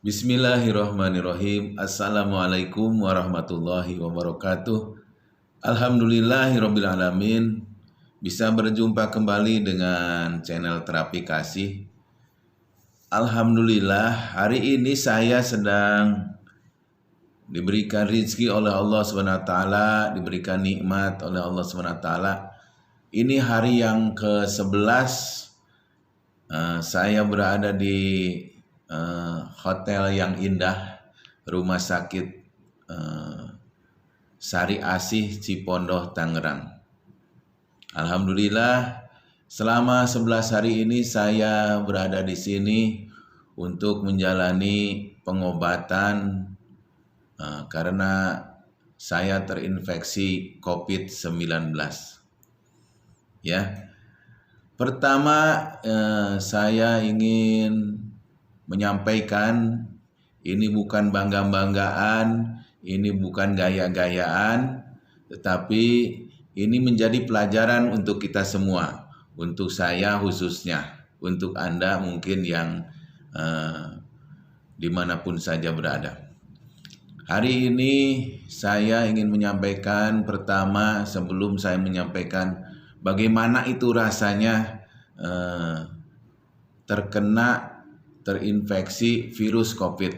Bismillahirrahmanirrahim. Assalamualaikum warahmatullahi wabarakatuh. Alhamdulillahirabbil alamin. Bisa berjumpa kembali dengan channel Terapi Kasih. Alhamdulillah, hari ini saya sedang diberikan rezeki oleh Allah SWT, diberikan nikmat oleh Allah SWT. Ini hari yang ke-11 saya berada di hotel yang indah, rumah sakit Sari Asih Cipondoh Tangerang. Alhamdulillah, selama 11 hari ini saya berada di sini untuk menjalani pengobatan karena saya terinfeksi COVID-19. Ya. Pertama, saya ingin menyampaikan ini bukan bangga-banggaan, ini bukan gaya-gayaan, tetapi ini menjadi pelajaran untuk kita semua, untuk saya khususnya, untuk Anda mungkin yang dimanapun saja berada. Hari ini saya ingin menyampaikan pertama, sebelum saya menyampaikan bagaimana itu rasanya terinfeksi virus COVID,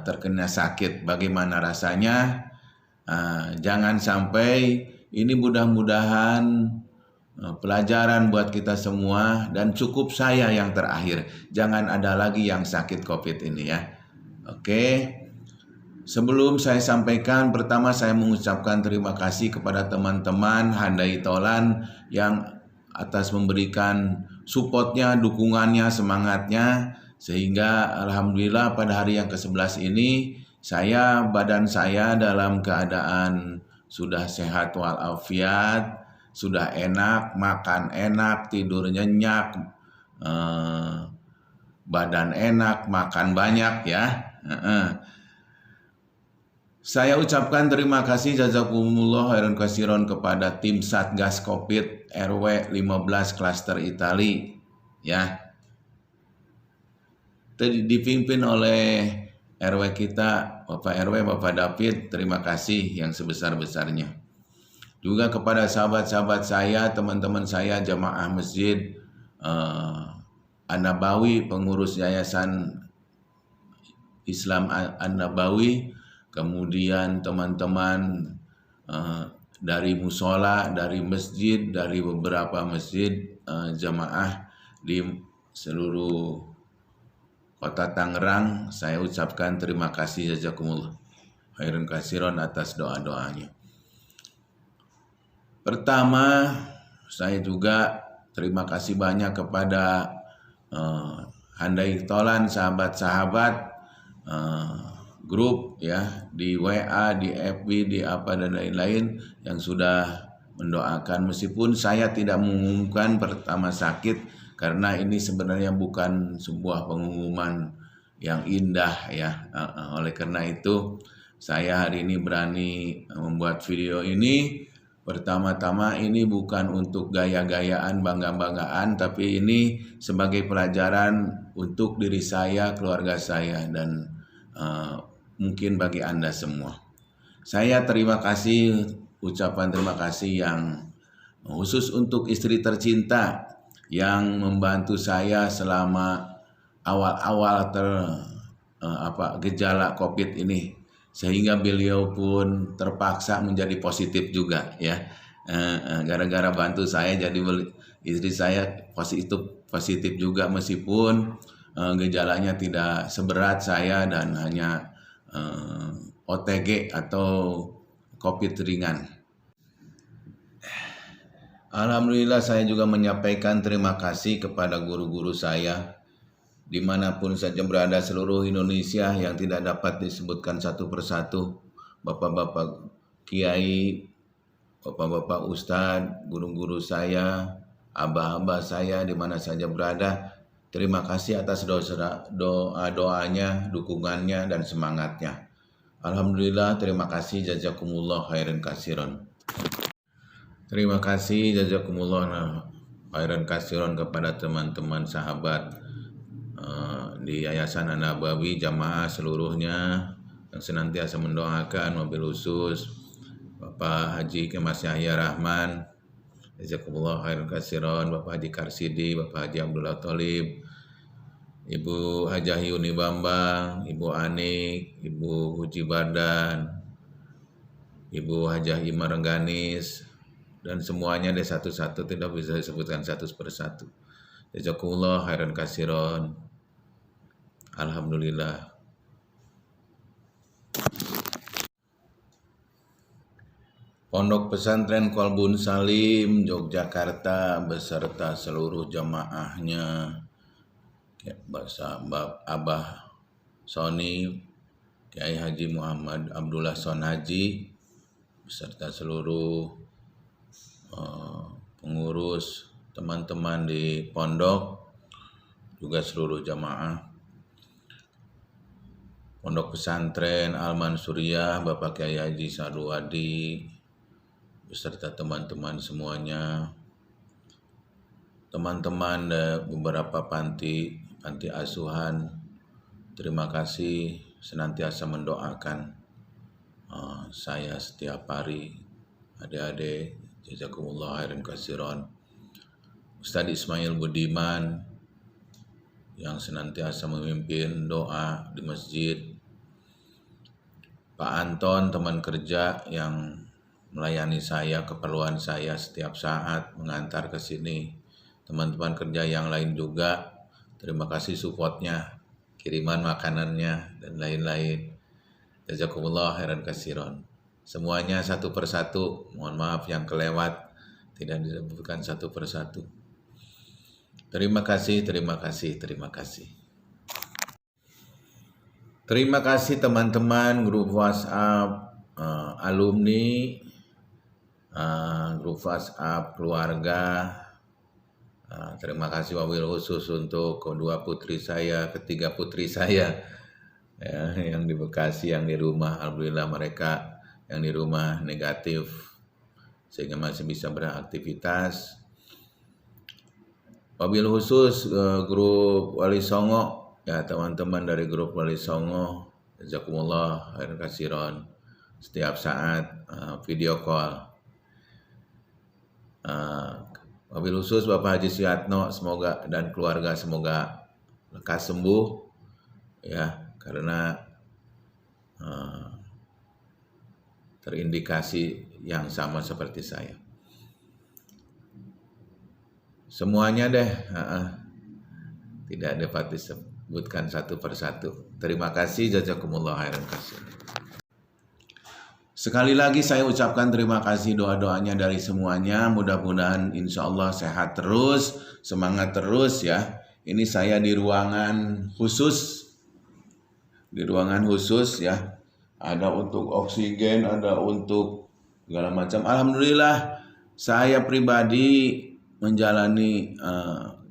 terkena sakit, bagaimana rasanya. Jangan sampai ini, mudah-mudahan pelajaran buat kita semua, dan cukup saya yang terakhir, jangan ada lagi yang sakit COVID ini ya. Oke, sebelum saya sampaikan, pertama saya mengucapkan terima kasih kepada teman-teman Handai Tolan yang atas memberikan supportnya, dukungannya, semangatnya, sehingga alhamdulillah pada hari yang ke-11 ini badan saya dalam keadaan sudah sehat walafiat, sudah enak, makan enak, tidur nyenyak, badan enak, makan banyak ya. Saya ucapkan terima kasih jazakumullah khairan katsiran kepada tim Satgas Covid RW 15 Klaster Itali ya. Dipimpin oleh RW kita, Bapak RW, Bapak David, terima kasih yang sebesar-besarnya. Juga kepada sahabat-sahabat saya, teman-teman saya, jamaah masjid An-Nabawi, pengurus Yayasan Islam An-Nabawi, kemudian teman-teman dari musola, dari masjid, dari beberapa masjid jamaah di seluruh kota Tangerang, saya ucapkan terima kasih jazakumullah khairan katsiran atas doa-doanya. Pertama, saya juga terima kasih banyak kepada Handai Tolan, sahabat-sahabat grup ya, di WA, di FB, di apa dan lain-lain yang sudah mendoakan, meskipun saya tidak mengumumkan pertama sakit karena ini sebenarnya bukan sebuah pengumuman yang indah ya. Oleh karena itu saya hari ini berani membuat video ini. Pertama-tama ini bukan untuk gaya-gayaan, bangga-banggaan, tapi ini sebagai pelajaran untuk diri saya, keluarga saya, dan mungkin bagi Anda semua. Saya terima kasih, ucapan terima kasih yang khusus untuk istri tercinta yang membantu saya selama awal-awal gejala COVID ini, sehingga beliau pun terpaksa menjadi positif juga ya. Gara-gara bantu saya, jadi istri saya positif juga, meskipun gejalanya tidak seberat saya dan hanya OTG atau COVID ringan. Alhamdulillah, saya juga menyampaikan terima kasih kepada guru-guru saya dimanapun saja berada seluruh Indonesia yang tidak dapat disebutkan satu persatu, bapak-bapak kiai, bapak-bapak ustadz, guru-guru saya, abah-abah saya di mana saja berada. Terima kasih atas doa-doanya, dukungannya, dan semangatnya. Alhamdulillah, terima kasih jazakumullah khairan katsiran. Terima kasih jazakumullah khairan katsiran kepada teman-teman sahabat di Yayasan An-Nabawi jamaah seluruhnya yang senantiasa mendoakan, wabil khusus Bapak Haji Kemas Yahya Rahman, jazakumullah khairan katsiran, Bapak Haji Karsidi, Bapak Haji Abdullah Tholib, Ibu Hajah Yuni Bambang, Ibu Anik, Ibu Huji Bardan, Ibu Hajah Imar Rengganis, dan semuanya ada satu-satu, tidak bisa disebutkan satu persatu. Jazakumullah khairan katsiran. Alhamdulillah. Pondok Pesantren Kolbun Salim Yogyakarta beserta seluruh jamaahnya, Abah Soni, Kiai Haji Muhammad Abdullah Son Haji beserta seluruh pengurus, teman-teman di pondok, juga seluruh jamaah Pondok Pesantren Al-Mansuriyah, Bapak Kiai Haji Sarwadi beserta teman-teman semuanya, teman-teman beberapa panti asuhan, terima kasih senantiasa mendoakan saya setiap hari. Adik-adik, jazakumullah khairan katsiran. Ustadz Ismail Budiman yang senantiasa memimpin doa di masjid, Pak Anton teman kerja yang melayani saya, keperluan saya setiap saat, mengantar ke sini. Teman-teman kerja yang lain juga, terima kasih supportnya, kiriman makanannya, dan lain-lain. Jazakumullah khairan katsiran. Semuanya satu persatu, mohon maaf yang kelewat, tidak disebutkan satu persatu. Terima kasih, terima kasih, terima kasih. Terima kasih teman-teman grup WhatsApp alumni, grup WhatsApp keluarga. Terima kasih wabil khusus untuk kedua putri saya, ketiga putri saya ya, yang di Bekasi, yang di rumah. Alhamdulillah mereka yang di rumah negatif sehingga masih bisa beraktivitas. Wabil khusus grup Wali Songo, ya teman-teman dari grup Wali Songo, jazakumullah khairan katsiran, setiap saat video call. Wabil khusus Bapak Haji Suyatno, semoga dan keluarga semoga lekas sembuh ya, karena terindikasi yang sama seperti saya. Semuanya deh, tidak dapat disebutkan satu persatu. Terima kasih, jazakumullah khairan katsiran. Sekali lagi saya ucapkan terima kasih doa-doanya dari semuanya. Mudah-mudahan insya Allah sehat terus, semangat terus ya. Ini saya di ruangan khusus, ya. Ada untuk oksigen, ada untuk segala macam. Alhamdulillah saya pribadi menjalani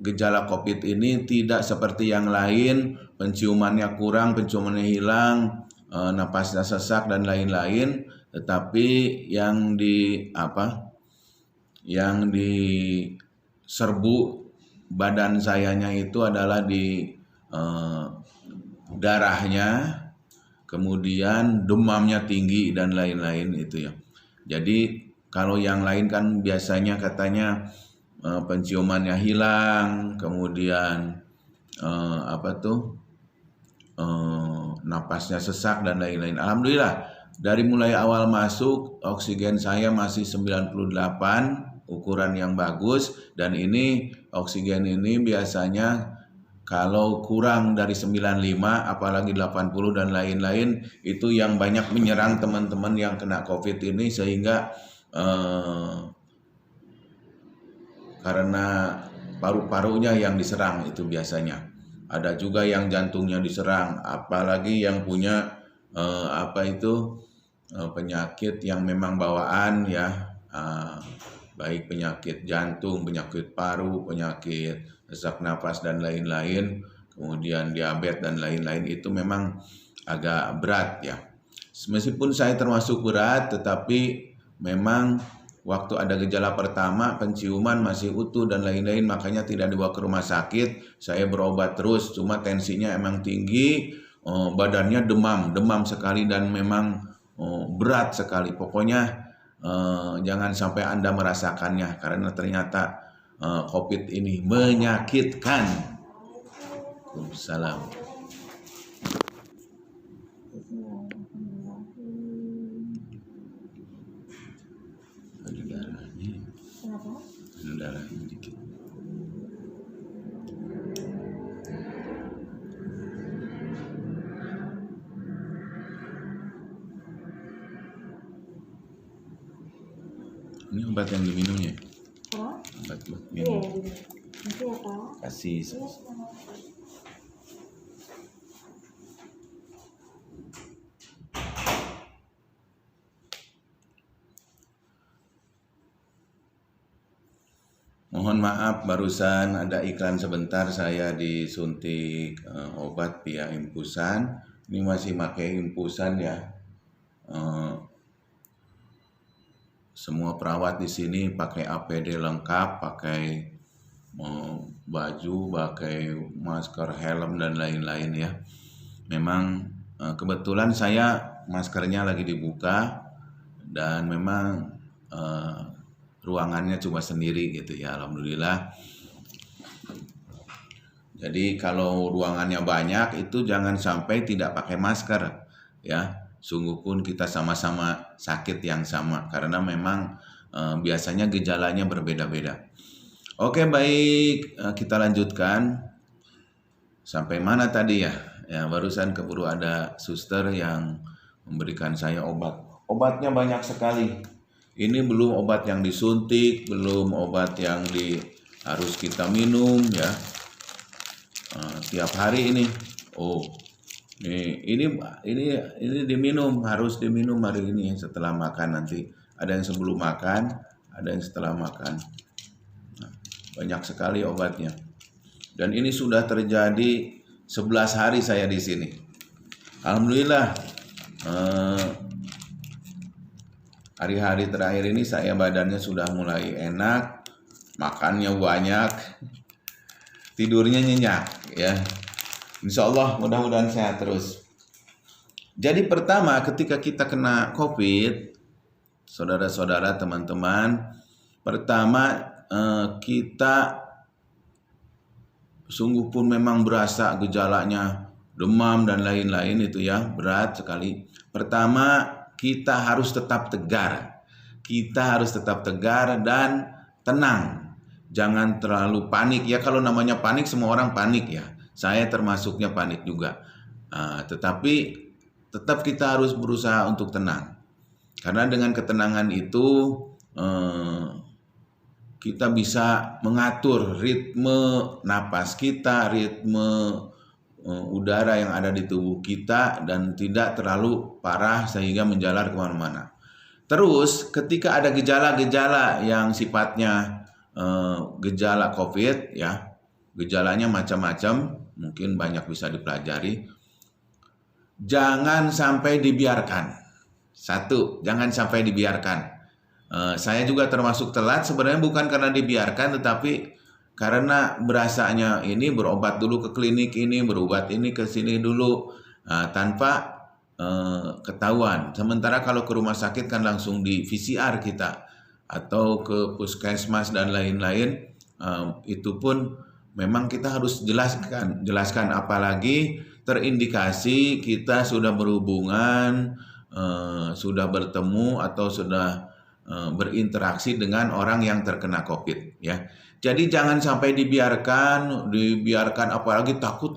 gejala COVID ini tidak seperti yang lain, penciumannya kurang, penciumannya hilang, napasnya sesak dan lain-lain. Tetapi yang diserbu badan sayanya itu adalah di darahnya, kemudian demamnya tinggi dan lain-lain itu ya. Jadi kalau yang lain kan biasanya katanya penciumannya hilang, kemudian napasnya sesak dan lain-lain. Alhamdulillah dari mulai awal masuk oksigen saya masih 98, ukuran yang bagus, dan ini oksigen ini biasanya kalau kurang dari 95 apalagi 80 dan lain-lain itu yang banyak menyerang teman-teman yang kena COVID ini, sehingga karena paru-parunya yang diserang itu biasanya. Ada juga yang jantungnya diserang, apalagi yang punya penyakit yang memang bawaan ya, baik penyakit jantung, penyakit paru, penyakit sesak napas dan lain-lain, kemudian diabetes dan lain-lain, itu memang agak berat ya. Meskipun saya termasuk berat, tetapi memang waktu ada gejala pertama, penciuman masih utuh dan lain-lain, makanya tidak dibawa ke rumah sakit. Saya berobat terus, cuma tensinya emang tinggi, badannya demam sekali dan memang berat sekali. Pokoknya jangan sampai Anda merasakannya, karena ternyata COVID ini menyakitkan. Salam. Ada darahnya. Kenapa? Ada darahnya dikit. Ini obat yang diminumnya. Apa? Obat buat Iya, minum. nanti apa? Kasih. Iya, Mohon maaf, barusan ada iklan sebentar, saya disuntik obat via infusan. Ini masih pakai infusan ya. Semua perawat di sini pakai APD lengkap, pakai baju, pakai masker, helm dan lain-lain ya. Memang kebetulan saya maskernya lagi dibuka dan memang ruangannya cuma sendiri gitu ya, alhamdulillah. Jadi kalau ruangannya banyak itu jangan sampai tidak pakai masker ya. Sungguh pun kita sama-sama sakit yang sama, karena memang biasanya gejalanya berbeda-beda. Oke, baik, kita lanjutkan. Sampai mana tadi ya? Ya, barusan keburu ada suster yang memberikan saya obat. Obatnya banyak sekali. Ini belum obat yang disuntik, belum obat yang harus kita minum ya. Tiap hari ini. Oh, ini diminum, harus diminum hari ini setelah makan nanti. Ada yang sebelum makan, ada yang setelah makan. Nah, banyak sekali obatnya. Dan ini sudah terjadi 11 hari saya di sini. Alhamdulillah. Hari-hari terakhir ini saya badannya sudah mulai enak, makannya banyak, tidurnya nyenyak ya. Insya Allah mudah-mudahan sehat terus. Jadi pertama ketika kita kena COVID, saudara-saudara, teman-teman, pertama kita sungguh pun memang berasa gejalanya demam dan lain-lain itu ya, berat sekali. Pertama kita harus tetap tegar. Kita harus tetap tegar dan tenang. Jangan terlalu panik ya, kalau namanya panik semua orang panik ya. Saya termasuknya panik juga. Tetapi tetap kita harus berusaha untuk tenang. Karena dengan ketenangan itu kita bisa mengatur ritme napas kita, ritme udara yang ada di tubuh kita dan tidak terlalu parah sehingga menjalar kemana-mana. Terus ketika ada gejala-gejala yang sifatnya gejala COVID ya, gejalanya macam-macam, mungkin banyak bisa dipelajari. Jangan sampai dibiarkan. Satu, jangan sampai dibiarkan. Saya juga termasuk telat, sebenarnya bukan karena dibiarkan, tetapi karena berasanya ini berobat dulu ke klinik ini, berobat ini ke sini dulu, tanpa ketahuan. Sementara kalau ke rumah sakit kan langsung di VCR kita, atau ke puskesmas dan lain-lain, itu pun memang kita harus jelaskan, apalagi terindikasi kita sudah berhubungan, sudah bertemu atau sudah berinteraksi dengan orang yang terkena COVID ya. Jadi jangan sampai dibiarkan apalagi takut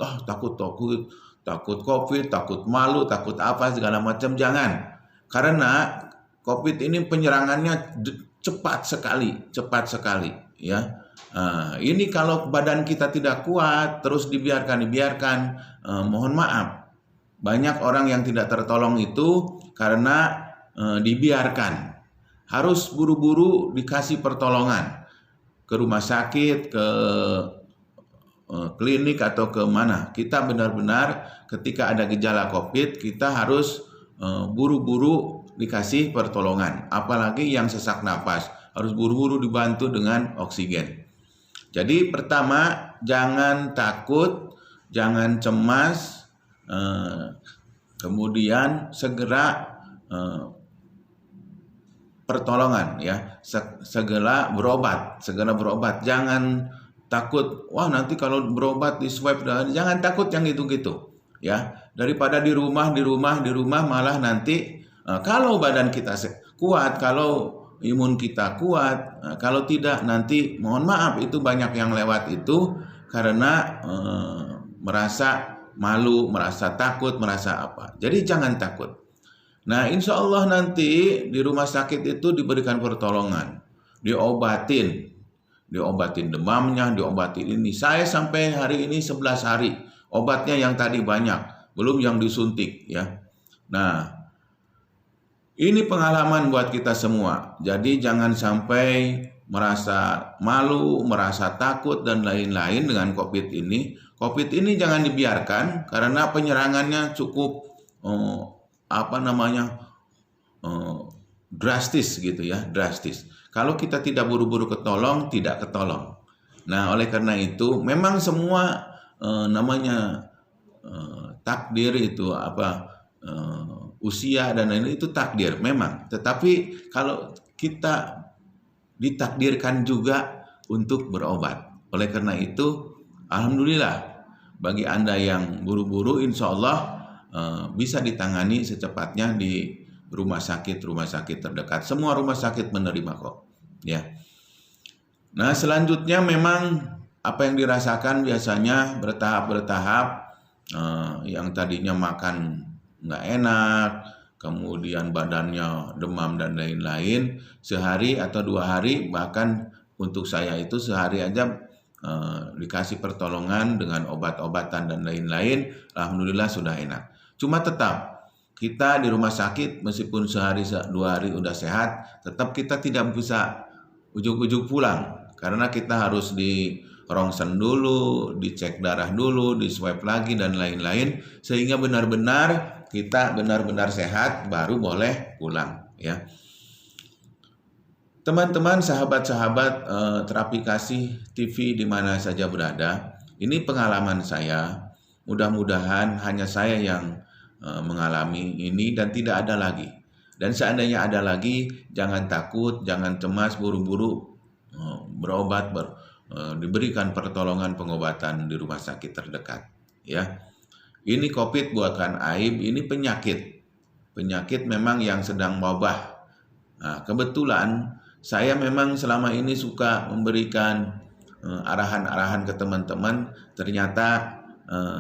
COVID, takut malu, takut apa segala macam, jangan. Karena COVID ini penyerangannya cepat sekali ya. Ini kalau badan kita tidak kuat terus dibiarkan, mohon maaf, banyak orang yang tidak tertolong itu karena dibiarkan. Harus buru-buru dikasih pertolongan ke rumah sakit, ke klinik atau ke mana. Kita benar-benar ketika ada gejala COVID kita harus buru-buru dikasih pertolongan, apalagi yang sesak napas. harus buru-buru dibantu dengan oksigen. Jadi pertama, jangan takut, jangan cemas, kemudian segera pertolongan ya, segera berobat, jangan takut, wah nanti kalau berobat di swab, jangan takut yang gitu-gitu ya, daripada di rumah malah nanti kalau badan kita kuat, kalau imun kita kuat, kalau tidak nanti mohon maaf itu banyak yang lewat itu karena merasa malu, merasa takut, merasa apa. Jadi jangan takut. Nah, insya Allah nanti di rumah sakit itu diberikan pertolongan, diobatin demamnya, diobatin ini. Saya sampai hari ini 11 hari, obatnya yang tadi banyak, belum yang disuntik ya. Nah, ini pengalaman buat kita semua. Jadi jangan sampai merasa malu, merasa takut dan lain-lain dengan COVID ini. COVID ini jangan dibiarkan karena penyerangannya cukup drastis gitu ya, drastis. Kalau kita tidak buru-buru ketolong, tidak ketolong. Nah, oleh karena itu memang semua takdir itu usia dan lain-lain itu takdir memang. Tetapi kalau kita ditakdirkan juga untuk berobat. Oleh karena itu, alhamdulillah bagi Anda yang buru-buru, insya Allah bisa ditangani secepatnya di rumah sakit terdekat. Semua rumah sakit menerima kok, ya. Nah, selanjutnya memang apa yang dirasakan biasanya bertahap-bertahap. Yang tadinya makan nggak enak, kemudian badannya demam dan lain-lain, sehari atau 2 hari, bahkan untuk saya itu sehari aja dikasih pertolongan dengan obat-obatan dan lain-lain, alhamdulillah sudah enak. Cuma tetap kita di rumah sakit meskipun sehari 2 hari udah sehat, tetap kita tidak bisa ujuk-ujuk pulang karena kita harus di rongsen dulu, dicek darah dulu, di swab lagi dan lain-lain sehingga benar-benar kita benar-benar sehat baru boleh pulang ya. Teman-teman, sahabat-sahabat terapi kasih TV di mana saja berada, ini pengalaman saya. Mudah-mudahan hanya saya yang mengalami ini dan tidak ada lagi. Dan seandainya ada lagi, jangan takut, jangan cemas, buru-buru berobat, diberikan pertolongan pengobatan di rumah sakit terdekat. Ya, ini COVID bukan aib, ini penyakit memang yang sedang wabah. Nah, kebetulan saya memang selama ini suka memberikan arahan-arahan ke teman-teman. Ternyata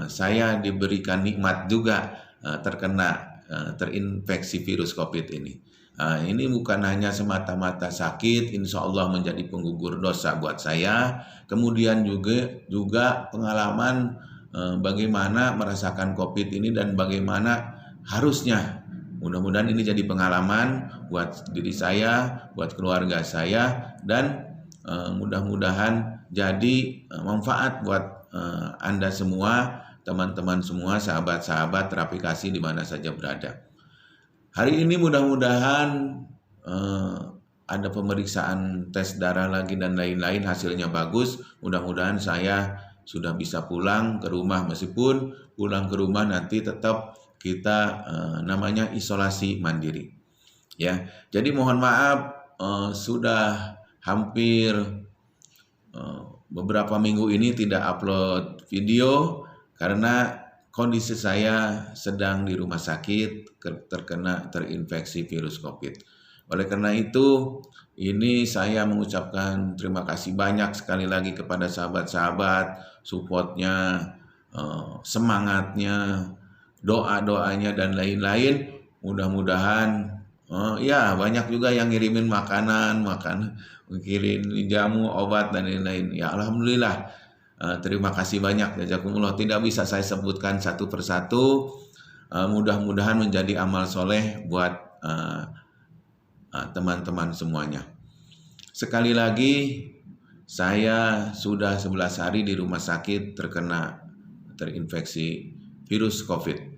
saya diberikan nikmat juga terinfeksi virus COVID ini. Ini bukan hanya semata-mata sakit, insya Allah menjadi penggugur dosa buat saya. Kemudian juga pengalaman bagaimana merasakan COVID ini dan bagaimana harusnya. Mudah-mudahan ini jadi pengalaman buat diri saya, buat keluarga saya, dan mudah-mudahan jadi manfaat buat Anda semua, teman-teman semua, sahabat-sahabat terapi kasih di mana saja berada. Hari ini mudah-mudahan ada pemeriksaan tes darah lagi dan lain-lain, hasilnya bagus. Mudah-mudahan saya sudah bisa pulang ke rumah, meskipun pulang ke rumah nanti tetap kita namanya isolasi mandiri. Ya, jadi mohon maaf sudah hampir beberapa minggu ini tidak upload video karena kondisi saya sedang di rumah sakit terinfeksi virus COVID. Oleh karena itu, ini saya mengucapkan terima kasih banyak sekali lagi kepada sahabat-sahabat, supportnya, semangatnya, doa-doanya dan lain-lain. Mudah-mudahan ya banyak juga yang ngirimin makanan, kirim jamu, obat dan lain-lain. Ya alhamdulillah. Terima kasih banyak, jazakumullah. Tidak bisa saya sebutkan satu persatu. Mudah-mudahan menjadi amal soleh buat teman-teman semuanya. Sekali lagi, saya sudah 11 hari di rumah sakit terinfeksi virus COVID.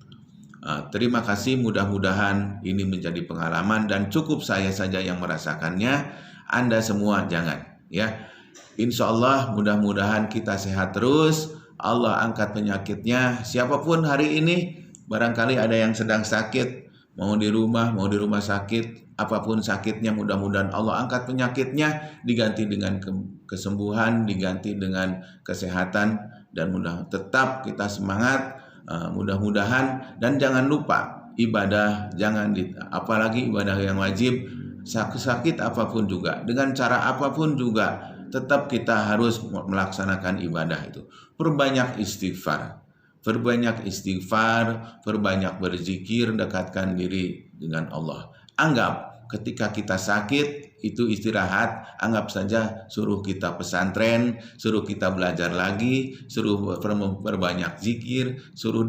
Terima kasih, mudah-mudahan ini menjadi pengalaman dan cukup saya saja yang merasakannya. Anda semua jangan, ya. Insya Allah mudah-mudahan kita sehat terus. Allah angkat penyakitnya. Siapapun hari ini, barangkali ada yang sedang sakit, mau di rumah sakit, apapun sakitnya, mudah-mudahan Allah angkat penyakitnya, diganti dengan kesembuhan, diganti dengan kesehatan, dan tetap kita semangat. Mudah-mudahan, dan jangan lupa ibadah, apalagi ibadah yang wajib, sakit apapun juga, dengan cara apapun juga, tetap kita harus melaksanakan ibadah itu. Perbanyak istighfar, perbanyak berzikir, dekatkan diri dengan Allah. Anggap ketika kita sakit itu istirahat, anggap saja suruh kita pesantren, suruh kita belajar lagi, suruh perbanyak zikir, suruh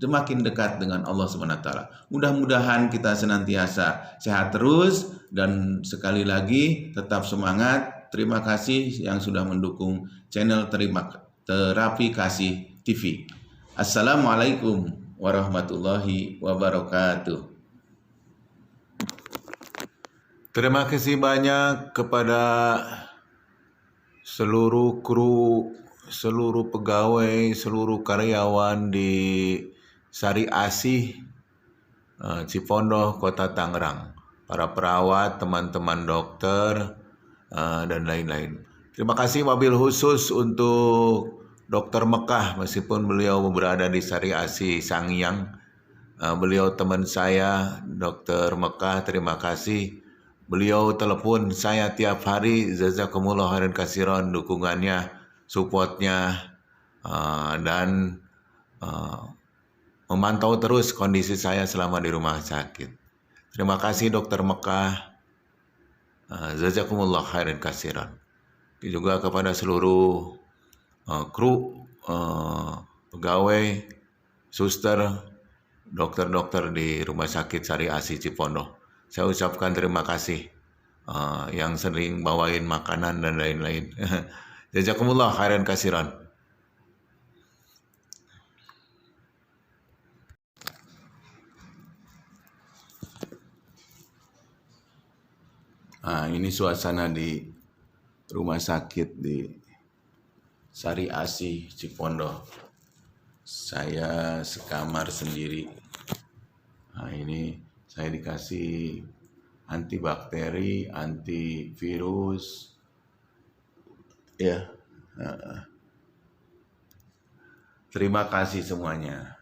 semakin dekat dengan Allah SWT. Mudah-mudahan kita senantiasa sehat terus, dan sekali lagi tetap semangat. Terima kasih yang sudah mendukung channel Terapi Kasih TV. Assalamualaikum warahmatullahi wabarakatuh. Terima kasih banyak kepada seluruh kru, seluruh pegawai, seluruh karyawan di Sari Asih, Cipondoh, Kota Tangerang, para perawat, teman-teman dokter, dan lain-lain. Terima kasih wabil khusus untuk Dokter Mekah, meskipun beliau berada di Sari Asih Sangiang. Beliau teman saya, Dokter Mekah, terima kasih. Beliau telepon saya tiap hari, jazakumullah khairan katsiran, dukungannya, supportnya, dan memantau terus kondisi saya selama di rumah sakit. Terima kasih Dokter Mekah, jazakumullah khairan katsiran. Juga kepada seluruh kru, pegawai, suster, dokter-dokter di Rumah Sakit Sari Asih Cipondoh. Saya ucapkan terima kasih yang sering bawain makanan dan lain-lain. Jazakumullah khairan katsiran. Ini suasana di rumah sakit di Sari Asih Cipondoh. Saya sekamar sendiri. Ini saya dikasih antibakteri, antivirus, ya. Terima kasih semuanya.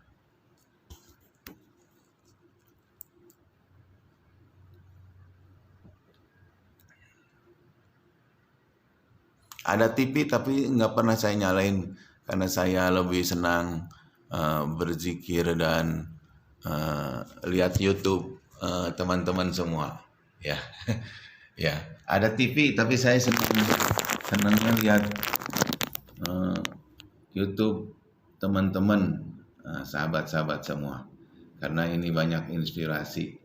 Ada TV tapi nggak pernah saya nyalain karena saya lebih senang berzikir dan lihat YouTube teman-teman semua, ya. Ya, ada TV tapi saya senangnya lihat YouTube teman-teman, sahabat-sahabat semua, karena ini banyak inspirasi,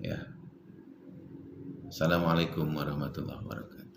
ya. Assalamualaikum warahmatullahi wabarakatuh.